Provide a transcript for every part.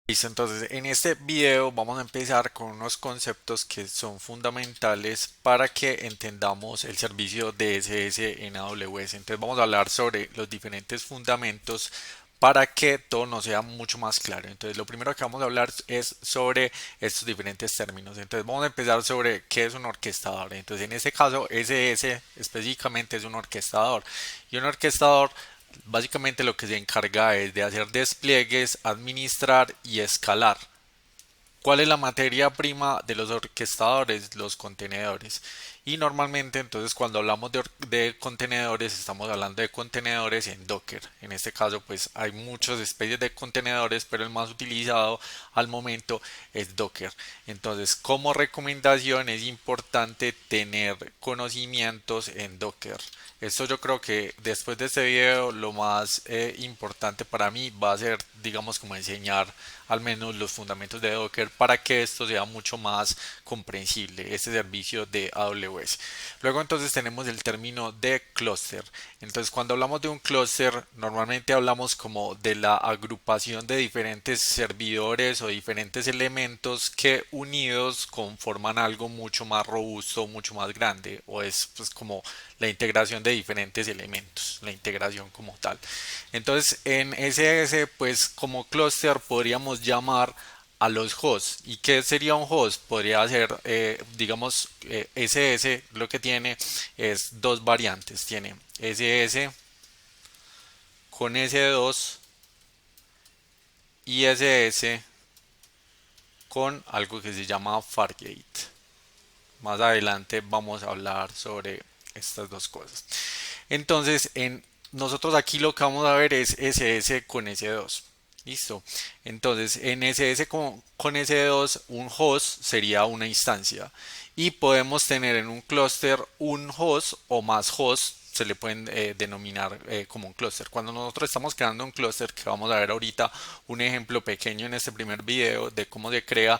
Listo, entonces en este video vamos a empezar con unos conceptos que son fundamentales para que entendamos el servicio DSS en AWS. Entonces vamos a hablar sobre los diferentes fundamentos para que todo nos sea mucho más claro. Entonces lo primero que vamos a hablar es sobre estos diferentes términos. Entonces vamos a empezar sobre qué es un orquestador. Entonces en este caso SS específicamente es un orquestador y un orquestador básicamente lo que se encarga es de hacer despliegues, administrar y escalar. ¿Cuál es la materia prima de los orquestadores? Los contenedores. Y normalmente entonces cuando hablamos de contenedores estamos hablando de contenedores en Docker. En este caso pues hay muchas especies de contenedores, pero el más utilizado al momento es Docker. Entonces como recomendación es importante tener conocimientos en Docker. Esto yo creo que después de este video lo más importante para mí va a ser, digamos, como enseñar al menos los fundamentos de Docker para que esto sea mucho más comprensible, este servicio de AWS. Luego entonces tenemos el término de clúster. Entonces cuando hablamos de un clúster normalmente hablamos como de la agrupación de diferentes servidores o diferentes elementos que unidos conforman algo mucho más robusto, mucho más grande, o es pues como la integración de diferentes elementos, la integración como tal. Entonces en SS pues como clúster podríamos llamar a los hosts. ¿Y qué sería un host? Podría ser, digamos, SS lo que tiene es dos variantes. Tiene SS con S2 y SS con algo que se llama Fargate. Más adelante vamos a hablar sobre estas dos cosas. Entonces, nosotros aquí lo que vamos a ver es SS con S2. Listo. Entonces, en SS con S2, un host sería una instancia. Y podemos tener en un clúster un host o más hosts. Se le pueden denominar como un clúster. Cuando nosotros estamos creando un clúster, que vamos a ver ahorita un ejemplo pequeño en este primer video de cómo se crea,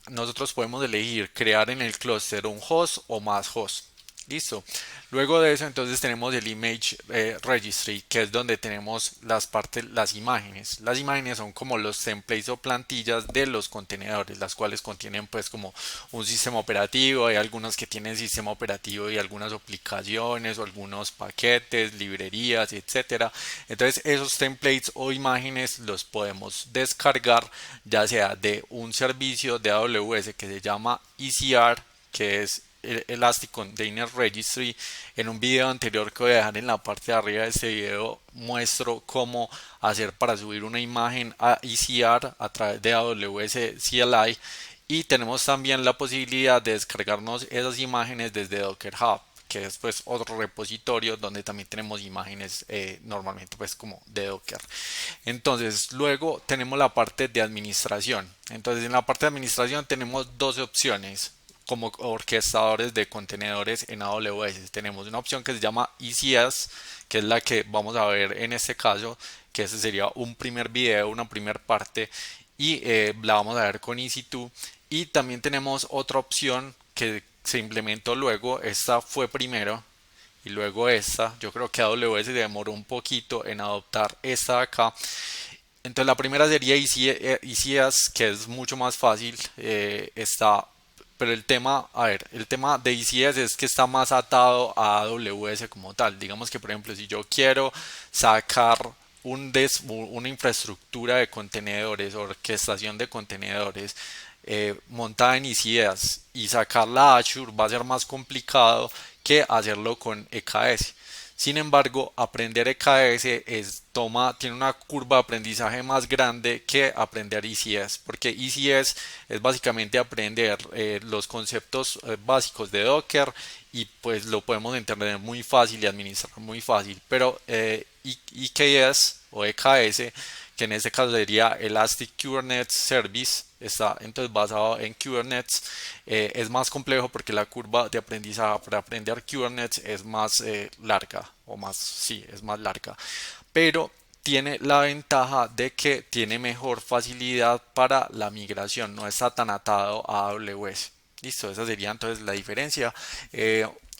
nosotros podemos elegir crear en el clúster un host o más hosts. Listo. Luego de eso, entonces tenemos el Image Registry, que es donde tenemos las partes, las imágenes. Las imágenes son como los templates o plantillas de los contenedores, las cuales contienen pues como un sistema operativo. Hay algunas que tienen sistema operativo y algunas aplicaciones o algunos paquetes, librerías, etcétera. Entonces esos templates o imágenes los podemos descargar ya sea de un servicio de AWS que se llama ECR, que es el Elastic Container Registry. En un video anterior que voy a dejar en la parte de arriba de este video muestro cómo hacer para subir una imagen a ECR a través de AWS CLI, y tenemos también la posibilidad de descargarnos esas imágenes desde Docker Hub, que es pues otro repositorio donde también tenemos imágenes normalmente pues como de Docker. Entonces luego tenemos la parte de administración. Entonces en la parte de administración tenemos dos opciones como orquestadores de contenedores en AWS. Tenemos una opción que se llama ECS, que es la que vamos a ver en este caso, que ese sería un primer video, una primera parte, y la vamos a ver con EC2. Y también tenemos otra opción que se implementó luego, esta fue primero y luego esta. Yo creo que AWS se demoró un poquito en adoptar esta de acá. Entonces la primera sería ECS, que es mucho más fácil, está, pero el tema, a ver, el tema de ECS es que está más atado a AWS como tal. Digamos que por ejemplo si yo quiero sacar una infraestructura de contenedores, orquestación de contenedores montada en ECS y sacarla a Azure va a ser más complicado que hacerlo con EKS. Sin embargo, aprender EKS tiene una curva de aprendizaje más grande que aprender ECS, porque ECS es básicamente aprender los conceptos básicos de Docker y pues lo podemos entender muy fácil y administrar muy fácil. Pero EKS o EKS, que en este caso sería Elastic Kubernetes Service, está entonces basado en Kubernetes, es más complejo porque la curva de aprendizaje para aprender Kubernetes es más larga, o más, sí, es más larga, pero tiene la ventaja de que tiene mejor facilidad para la migración, no está tan atado a AWS. Listo, esa sería entonces la diferencia.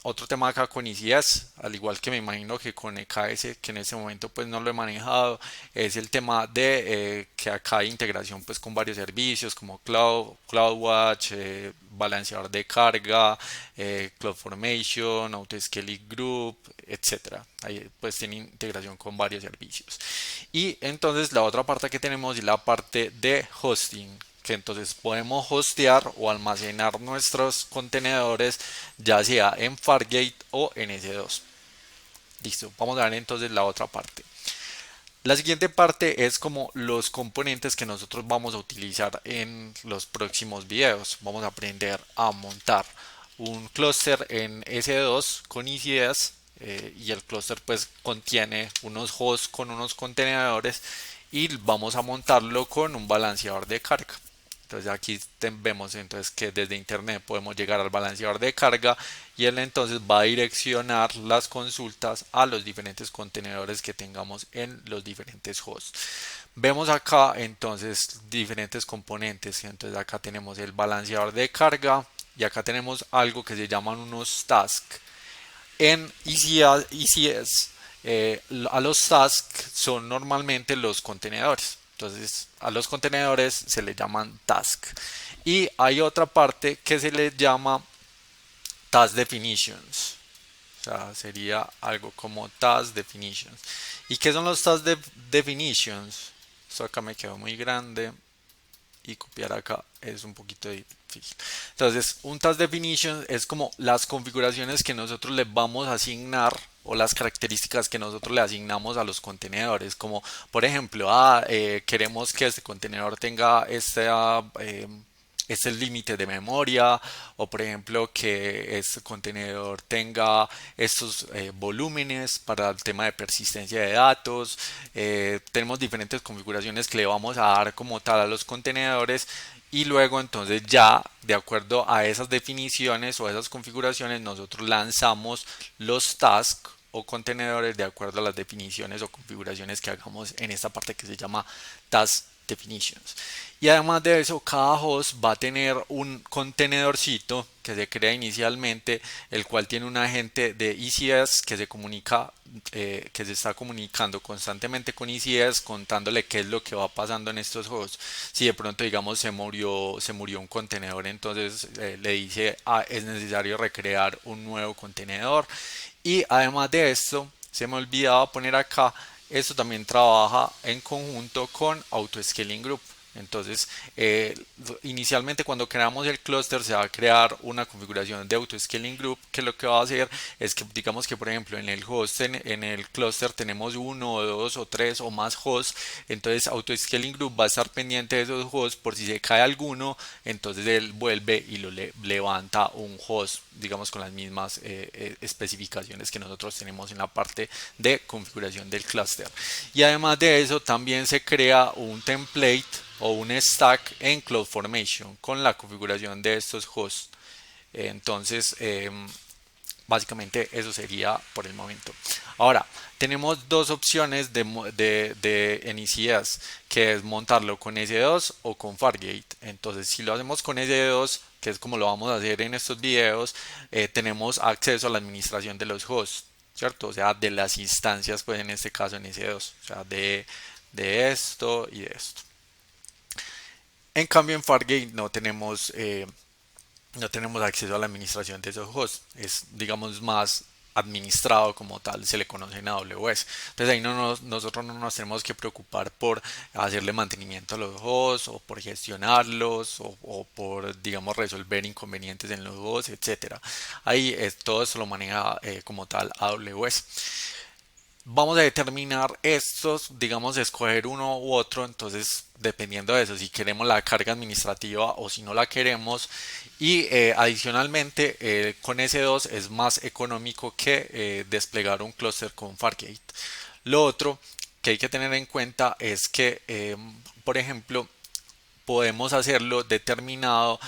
Otro tema acá con ECS, al igual que me imagino que con EKS, que en este momento pues no lo he manejado, es el tema de que acá hay integración pues con varios servicios como CloudWatch, balanceador de carga, CloudFormation, Autoscaling Group, etcétera. Ahí pues tiene integración con varios servicios. Y entonces la otra parte que tenemos es la parte de hosting, que entonces podemos hostear o almacenar nuestros contenedores ya sea en Fargate o en S2. Listo, vamos a ver entonces la otra parte. La siguiente parte es como los componentes que nosotros vamos a utilizar en los próximos videos. Vamos a aprender a montar un clúster en S2 con ECS, y el clúster pues contiene unos hosts con unos contenedores y vamos a montarlo con un balanceador de carga. Entonces aquí vemos entonces que desde internet podemos llegar al balanceador de carga y él entonces va a direccionar las consultas a los diferentes contenedores que tengamos en los diferentes hosts. Vemos acá entonces diferentes componentes. Entonces acá tenemos el balanceador de carga y acá tenemos algo que se llaman unos tasks. En ECS, a los tasks son normalmente los contenedores. Entonces a los contenedores se les llaman task. Y hay otra parte que se les llama task definitions. O sea, sería algo como task definitions. ¿Y qué son los definitions? Esto acá me quedó muy grande y copiar acá es un poquito difícil. Entonces, un task definition es como las configuraciones que nosotros le vamos a asignar o las características que nosotros le asignamos a los contenedores, como por ejemplo, queremos que este contenedor tenga este límite de memoria, o por ejemplo que este contenedor tenga estos volúmenes para el tema de persistencia de datos. Tenemos diferentes configuraciones que le vamos a dar como tal a los contenedores y luego entonces ya de acuerdo a esas definiciones o esas configuraciones nosotros lanzamos los tasks o contenedores de acuerdo a las definiciones o configuraciones que hagamos en esta parte que se llama task definitions. Y además de eso, cada host va a tener un contenedorcito que se crea inicialmente, el cual tiene un agente de ECS que se comunica, que se está comunicando constantemente con ECS, contándole qué es lo que va pasando en estos hosts. Si de pronto, digamos, se murió un contenedor, entonces le dice, es necesario recrear un nuevo contenedor. Y además de esto, se me olvidaba poner acá, esto también trabaja en conjunto con Autoscaling Group. Entonces, inicialmente cuando creamos el clúster se va a crear una configuración de Autoscaling Group que lo que va a hacer es que digamos que por ejemplo en el host, en el clúster tenemos uno o dos o tres o más hosts, entonces Autoscaling Group va a estar pendiente de esos hosts por si se cae alguno, entonces él vuelve y lo levanta un host digamos con las mismas especificaciones que nosotros tenemos en la parte de configuración del clúster. Y además de eso también se crea un template o un stack en CloudFormation con la configuración de estos hosts. Entonces, básicamente eso sería por el momento. Ahora, tenemos dos opciones en ECS, que es montarlo con S2 o con Fargate. Entonces, si lo hacemos con S2, que es como lo vamos a hacer en estos videos, tenemos acceso a la administración de los hosts, ¿cierto? O sea, de las instancias, pues en este caso en S2, o sea, de esto y de esto. En cambio, en Fargate no tenemos acceso a la administración de esos hosts. Es, digamos, más administrado como tal, se le conoce en AWS. Entonces ahí nosotros no nos tenemos que preocupar por hacerle mantenimiento a los hosts o por gestionarlos o por, digamos, resolver inconvenientes en los hosts, etcétera. Ahí todo eso lo maneja como tal AWS. Vamos a determinar estos, digamos, escoger uno u otro, entonces dependiendo de eso, si queremos la carga administrativa o si no la queremos. Y adicionalmente con S2 es más económico que desplegar un clúster con Fargate. Lo otro que hay que tener en cuenta es que, por ejemplo, podemos hacerlo determinado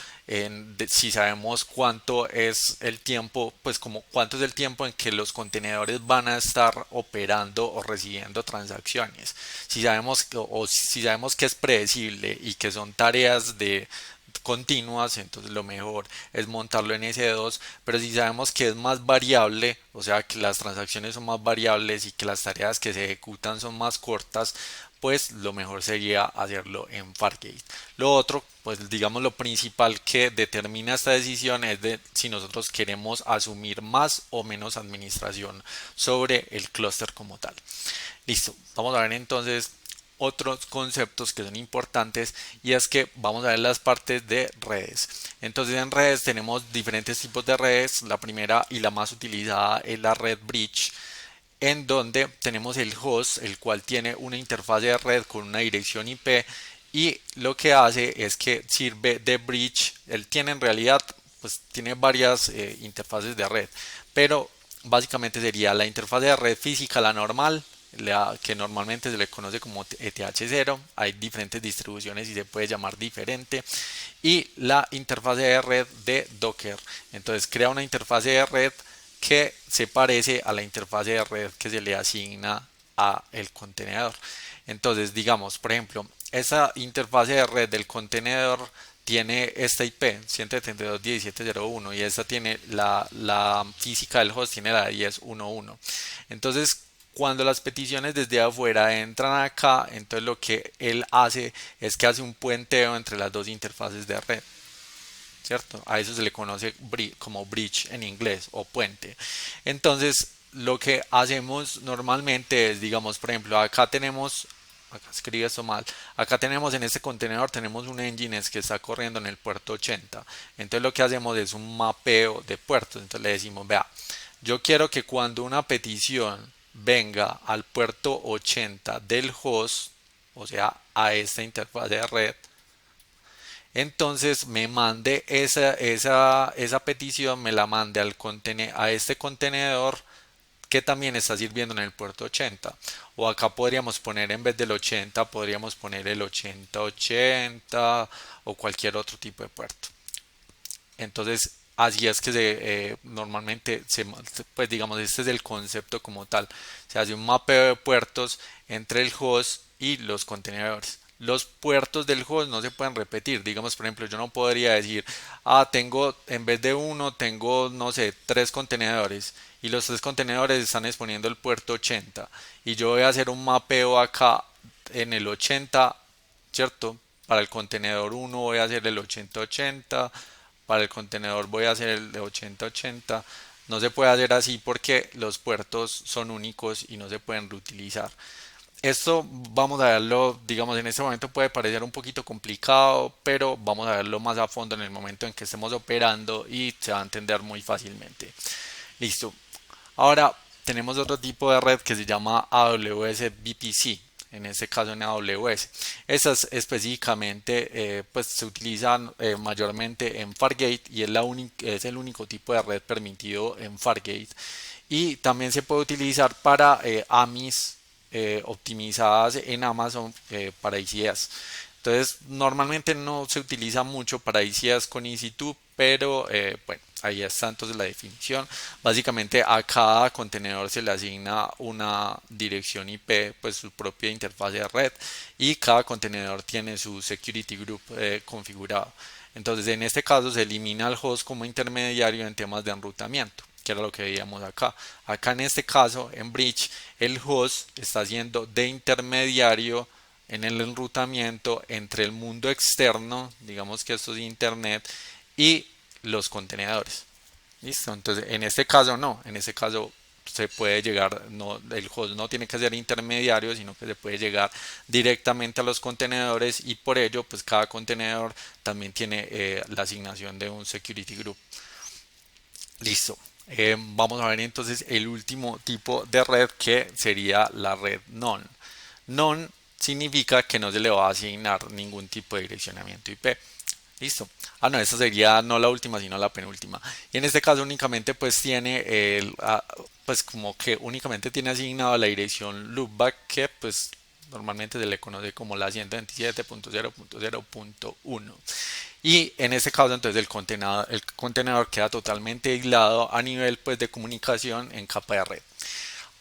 si sabemos cuánto es el tiempo, pues como cuánto es el tiempo en que los contenedores van a estar operando o recibiendo transacciones. Si sabemos o si sabemos que es predecible y que son tareas continuas, entonces lo mejor es montarlo en S2, pero si sabemos que es más variable, o sea que las transacciones son más variables y que las tareas que se ejecutan son más cortas, pues lo mejor sería hacerlo en Fargate. Lo otro, pues digamos lo principal que determina esta decisión es de si nosotros queremos asumir más o menos administración sobre el clúster como tal. Listo, vamos a ver entonces otros conceptos que son importantes y es que vamos a ver las partes de redes. Entonces en redes tenemos diferentes tipos de redes. La primera y la más utilizada es la red bridge, en donde tenemos el host, el cual tiene una interfaz de red con una dirección IP y lo que hace es que sirve de bridge. Él tiene en realidad, pues tiene varias interfaces de red, pero básicamente sería la interfaz de red física, la normal, que normalmente se le conoce como ETH0, hay diferentes distribuciones y se puede llamar diferente, y la interfaz de red de Docker. Entonces crea una interfaz de red que se parece a la interfaz de red que se le asigna a el contenedor. Entonces, digamos, por ejemplo, esa interfaz de red del contenedor tiene esta IP 172.17.0.1 y esta tiene la física del host, tiene la 10.1.1. Entonces, cuando las peticiones desde afuera entran acá, entonces lo que él hace es que hace un puenteo entre las dos interfaces de red. ¿Cierto? A eso se le conoce como bridge en inglés o puente. Entonces, lo que hacemos normalmente es, digamos, por ejemplo, acá escribí esto mal, acá tenemos en este contenedor, tenemos un Nginx que está corriendo en el puerto 80. Entonces lo que hacemos es un mapeo de puertos. Entonces le decimos, vea, yo quiero que cuando una petición venga al puerto 80 del host, o sea, a esta interfaz de red, entonces me mande esa petición, me la mande a este contenedor que también está sirviendo en el puerto 80. O acá podríamos poner en vez del 80, podríamos poner el 8080 o cualquier otro tipo de puerto. Entonces, así es que normalmente, pues digamos, este es el concepto como tal. Se hace un mapeo de puertos entre el host y los contenedores. Los puertos del host no se pueden repetir. Digamos, por ejemplo, yo no podría decir, tengo, en vez de uno, tengo, no sé, tres contenedores y los tres contenedores están exponiendo el puerto 80 y yo voy a hacer un mapeo acá en el 80, ¿cierto? Para el contenedor uno voy a hacer el 8080, para el contenedor voy a hacer el de 8080. No se puede hacer así porque los puertos son únicos y no se pueden reutilizar. Esto vamos a verlo, digamos, en este momento puede parecer un poquito complicado, pero vamos a verlo más a fondo en el momento en que estemos operando y se va a entender muy fácilmente. Listo. Ahora tenemos otro tipo de red que se llama AWS VPC, en este caso en AWS. Estas específicamente pues se utilizan mayormente en Fargate y es el único tipo de red permitido en Fargate. Y también se puede utilizar para AMIs optimizadas en Amazon para ICS. Entonces, normalmente no se utiliza mucho para ICS con EC2, pero bueno, ahí está entonces la definición. Básicamente a cada contenedor se le asigna una dirección IP, pues su propia interfaz de red, y cada contenedor tiene su security group configurado. Entonces, en este caso se elimina al host como intermediario en temas de enrutamiento, que era lo que veíamos acá. Acá en este caso, en Bridge, el host está haciendo de intermediario en el enrutamiento entre el mundo externo, digamos que esto es Internet, y los contenedores. ¿Listo? Entonces, en este caso no, en este caso se puede llegar, no, el host no tiene que ser intermediario, sino que se puede llegar directamente a los contenedores y por ello, pues cada contenedor también tiene la asignación de un security group. Listo. Vamos a ver entonces el último tipo de red que sería la red non. Non significa que no se le va a asignar ningún tipo de direccionamiento IP. Listo. No, esta sería no la última, sino la penúltima. Y en este caso únicamente pues tiene pues como que únicamente tiene asignado la dirección loopback que pues normalmente se le conoce como la 127.0.0.1. Y en este caso entonces el contenedor queda totalmente aislado a nivel pues de comunicación en capa de red.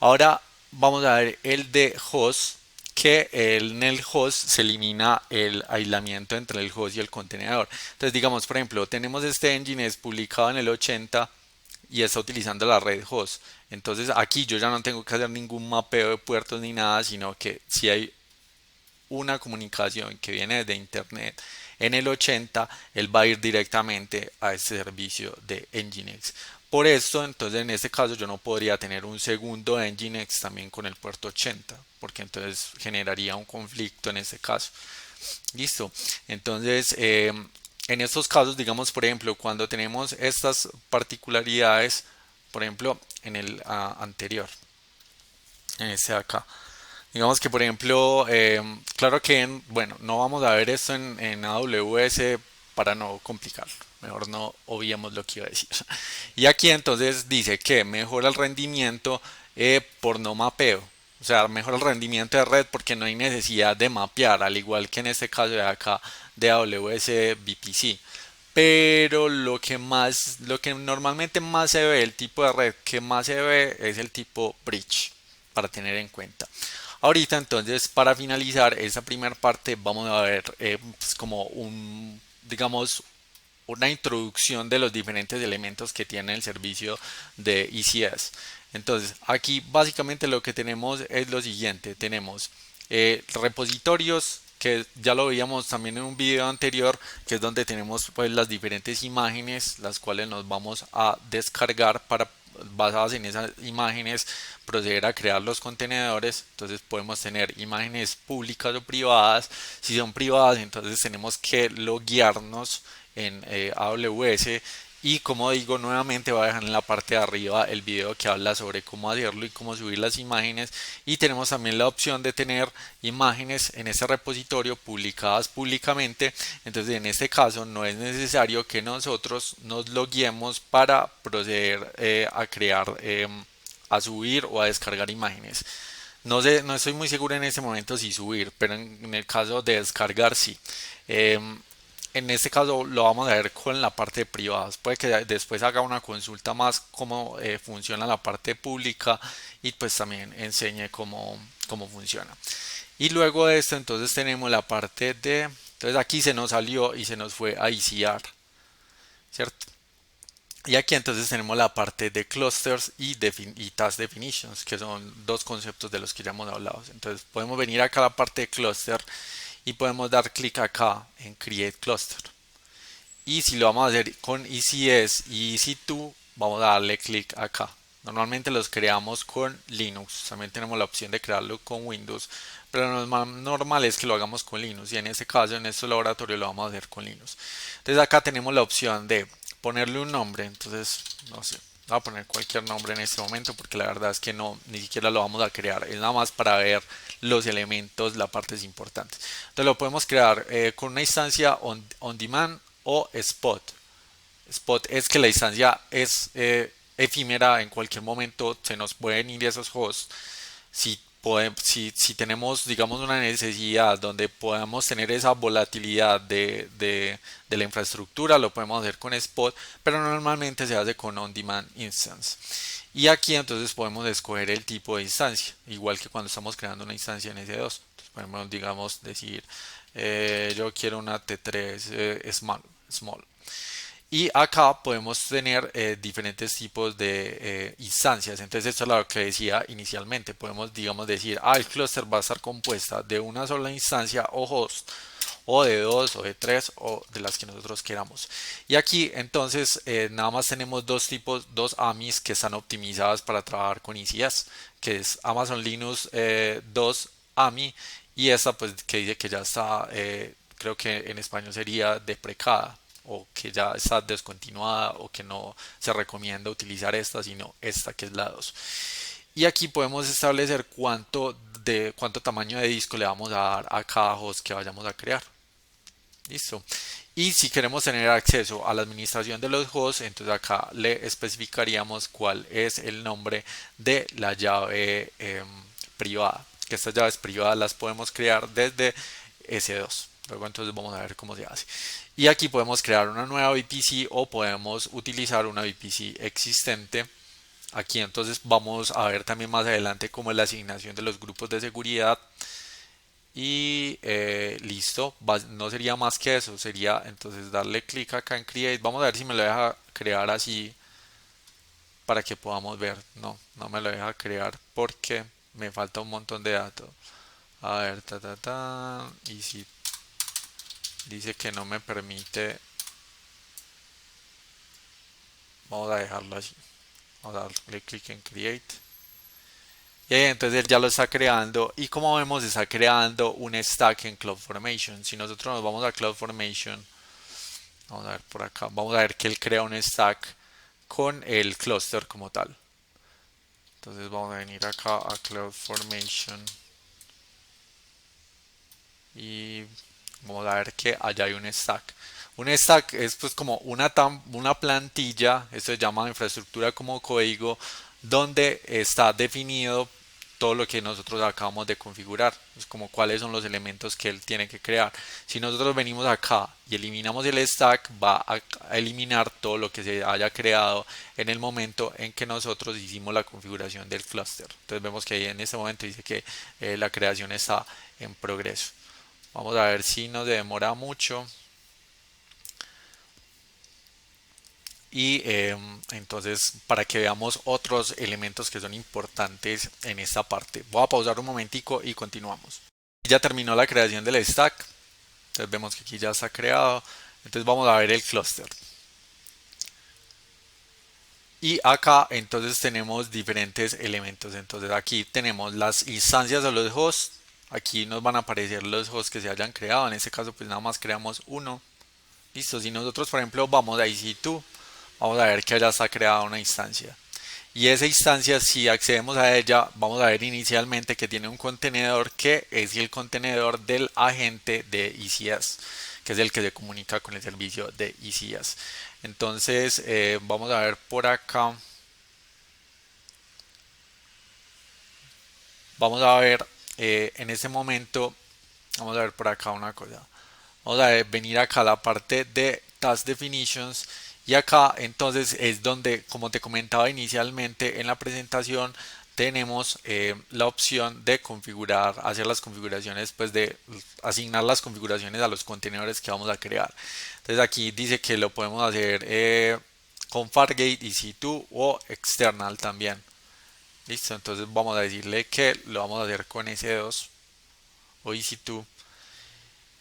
Ahora vamos a ver el de host. que en el host se elimina el aislamiento entre el host y el contenedor. Entonces, digamos, por ejemplo, tenemos este Nginx publicado en el 80 y está utilizando la red host. Entonces, aquí yo ya no tengo que hacer ningún mapeo de puertos ni nada, sino que si hay una comunicación que viene desde internet en el 80, él va a ir directamente a ese servicio de Nginx. Por esto, entonces en este caso yo no podría tener un segundo Nginx también con el puerto 80, porque entonces generaría un conflicto en este caso. Listo. Entonces, en estos casos, digamos, por ejemplo, cuando tenemos estas particularidades, por ejemplo, en el anterior, en este de acá, digamos que, por ejemplo, claro que, bueno, no vamos a ver esto en AWS para no complicarlo. Mejor no obviemos lo que iba a decir. Y aquí entonces dice que mejora el rendimiento por no mapeo. O sea, mejora el rendimiento de red porque no hay necesidad de mapear, al igual que en este caso de acá de AWS VPC. Pero lo que normalmente más se ve, el tipo de red que más se ve es el tipo bridge, para tener en cuenta. Ahorita entonces, para finalizar esa primera parte, vamos a ver pues como digamos, una introducción de los diferentes elementos que tiene el servicio de ECS. Entonces, aquí básicamente lo que tenemos es lo siguiente. Tenemos repositorios que ya lo veíamos también en un video anterior, que es donde tenemos pues las diferentes imágenes, las cuales nos vamos a descargar para, basadas en esas imágenes, proceder a crear los contenedores. Entonces podemos tener imágenes públicas o privadas. Si son privadas, entonces tenemos que loguearnos en AWS. Y como digo, nuevamente voy a dejar en la parte de arriba el video que habla sobre cómo hacerlo y cómo subir las imágenes. Y tenemos también la opción de tener imágenes en este repositorio publicadas públicamente. Entonces en este caso no es necesario que nosotros nos loguemos para proceder a crear, a subir o a descargar imágenes. No sé, no estoy muy seguro en este momento si subir, pero en el caso de descargar sí. Em, en este caso lo vamos a ver con la parte de privados. Puede que después haga una consulta más cómo funciona la parte pública y pues también enseñe cómo funciona. Y luego de esto entonces tenemos la parte de... Entonces aquí se nos salió y se nos fue a ICR, ¿cierto? Y aquí entonces tenemos la parte de clusters y task definitions, que son dos conceptos de los que ya hemos hablado. Entonces podemos venir acá a la parte de cluster y podemos dar clic acá en create cluster. Y si lo vamos a hacer con ECS y EC2, vamos a darle clic acá. Normalmente los creamos con Linux, también tenemos la opción de crearlo con Windows, pero lo normal es que lo hagamos con Linux, y en este caso, en este laboratorio, lo vamos a hacer con Linux. Entonces acá tenemos la opción de ponerle un nombre. Entonces, no sé, voy a poner cualquier nombre en este momento porque la verdad es que no, ni siquiera lo vamos a crear, es nada más para ver los elementos, las partes importantes. Entonces lo podemos crear con una instancia on demand o spot. Spot es que la instancia es efímera, en cualquier momento se nos pueden ir esos hosts. Si tenemos, digamos, una necesidad donde podamos tener esa volatilidad de la infraestructura, lo podemos hacer con Spot, pero normalmente se hace con On-Demand Instance. Y aquí entonces podemos escoger el tipo de instancia, igual que cuando estamos creando una instancia en S2. Entonces podemos, digamos, decir, yo quiero una T3 small. Y acá podemos tener diferentes tipos de instancias. Entonces esto es lo que decía inicialmente. Podemos, digamos, decir, el clúster va a estar compuesta de una sola instancia o host, o de dos, o de tres, o de las que nosotros queramos. Y aquí entonces nada más tenemos dos tipos, dos AMIs que están optimizadas para trabajar con ECS, que es Amazon Linux 2 AMI, y esta pues que dice que ya está, creo que en español sería deprecada, o que ya está descontinuada, o que no se recomienda utilizar esta, sino esta que es la 2. Y aquí podemos establecer cuánto tamaño de disco le vamos a dar a cada host que vayamos a crear. Listo. Y si queremos tener acceso a la administración de los hosts, entonces acá le especificaríamos cuál es el nombre de la llave privada. Que estas llaves privadas las podemos crear desde S2. Luego entonces vamos a ver cómo se hace. Y aquí podemos crear una nueva VPC o podemos utilizar una VPC existente. Aquí entonces vamos a ver también más adelante cómo es la asignación de los grupos de seguridad. y listo, no sería más que eso, sería entonces darle clic acá en Create. Vamos a ver si me lo deja crear así para que podamos ver. No, no me lo deja crear porque me falta un montón de datos. A ver, y si dice que no me permite, vamos a dejarlo así. Vamos a darle clic en Create. Y ahí entonces él ya lo está creando y como vemos está creando un stack en CloudFormation. Si nosotros nos vamos a CloudFormation, vamos a ver por acá, vamos a ver que él crea un stack con el cluster como tal. Entonces vamos a venir acá a CloudFormation y vamos a ver que allá hay un stack. Un stack es pues como una plantilla, esto se llama infraestructura como código, donde está definido todo lo que nosotros acabamos de configurar, es como cuáles son los elementos que él tiene que crear. Si nosotros venimos acá y eliminamos el stack, va a eliminar todo lo que se haya creado en el momento en que nosotros hicimos la configuración del clúster. Entonces vemos que ahí en este momento dice que la creación está en progreso. Vamos a ver si nos demora mucho. Y entonces para que veamos otros elementos que son importantes en esta parte. Voy a pausar un momentico y continuamos. Ya terminó la creación del stack. Entonces vemos que aquí ya está creado. Entonces vamos a ver el clúster. Y acá entonces tenemos diferentes elementos. Entonces aquí tenemos las instancias de los hosts. Aquí nos van a aparecer los hosts que se hayan creado. En este caso pues nada más creamos uno. Listo. Si nosotros por ejemplo vamos a EC2, vamos a ver que ya está creada una instancia. Y esa instancia, si accedemos a ella, vamos a ver inicialmente que tiene un contenedor que es el contenedor del agente de ECS, que es el que se comunica con el servicio de ECS. Entonces, vamos a ver por acá. Vamos a ver en este momento, vamos a ver por acá una cosa. Vamos a venir acá a la parte de Task Definitions y acá entonces es donde, como te comentaba inicialmente en la presentación, tenemos la opción de configurar, hacer las configuraciones, pues de asignar las configuraciones a los contenedores que vamos a crear. Entonces aquí dice que lo podemos hacer con Fargate, EC2 o external también. Listo, entonces vamos a decirle que lo vamos a hacer con S2 o EC2.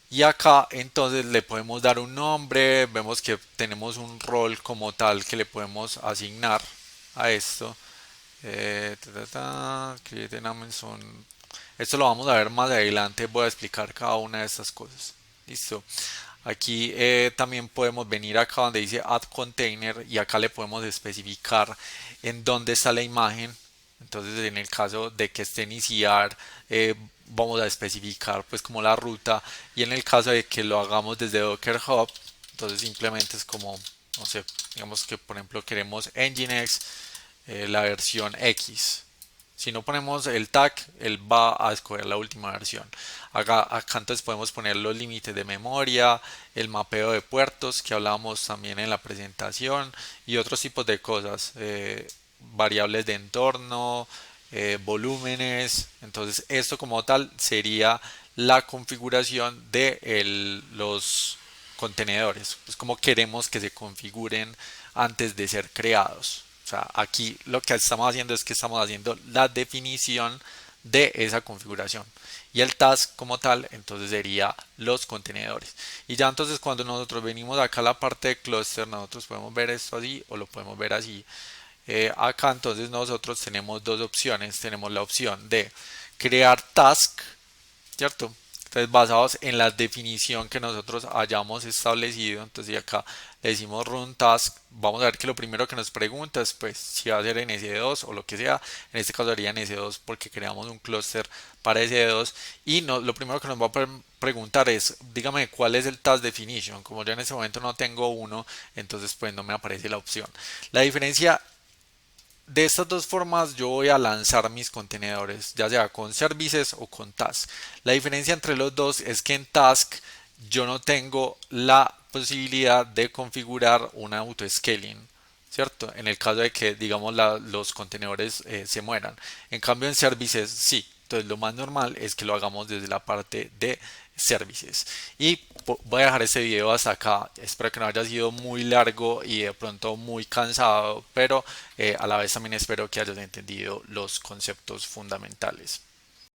Y acá entonces le podemos dar un nombre, vemos que tenemos un rol como tal que le podemos asignar a esto. Create an Amazon. Esto lo vamos a ver más adelante, voy a explicar cada una de estas cosas. Listo. Aquí también podemos venir acá donde dice Add Container y acá le podemos especificar en dónde está la imagen. Entonces en el caso de que esté iniciar, vamos a especificar pues como la ruta, y en el caso de que lo hagamos desde Docker Hub, entonces simplemente es como, no sé, digamos que por ejemplo queremos Nginx, la versión X. Si no ponemos el tag, él va a escoger la última versión. Acá entonces podemos poner los límites de memoria, el mapeo de puertos que hablábamos también en la presentación y otros tipos de cosas, variables de entorno, volúmenes. Entonces esto como tal sería la configuración de los contenedores, pues como queremos que se configuren antes de ser creados. O sea, aquí lo que estamos haciendo es que estamos haciendo la definición de esa configuración, y el task como tal entonces sería los contenedores. Y ya entonces cuando nosotros venimos acá a la parte de cluster, nosotros podemos ver esto así o lo podemos ver así. Acá entonces nosotros tenemos dos opciones. Tenemos la opción de crear task, ¿cierto? Entonces basados en la definición que nosotros hayamos establecido. Entonces acá le decimos run task. Vamos a ver que lo primero que nos pregunta es pues si va a ser en S2 o lo que sea. En este caso sería en S2 porque creamos un clúster para S2. Y no, lo primero que nos va a preguntar es dígame cuál es el task definition. Como yo en este momento no tengo uno, entonces pues no me aparece la opción. La diferencia de estas dos formas yo voy a lanzar mis contenedores, ya sea con services o con task. La diferencia entre los dos es que en task yo no tengo la posibilidad de configurar un auto-scaling, ¿cierto? En el caso de que, digamos, los contenedores se mueran. En cambio, en services sí. Entonces lo más normal es que lo hagamos desde la parte de services. Y voy a dejar este video hasta acá. Espero que no haya sido muy largo y de pronto muy cansado, pero a la vez también espero que hayas entendido los conceptos fundamentales.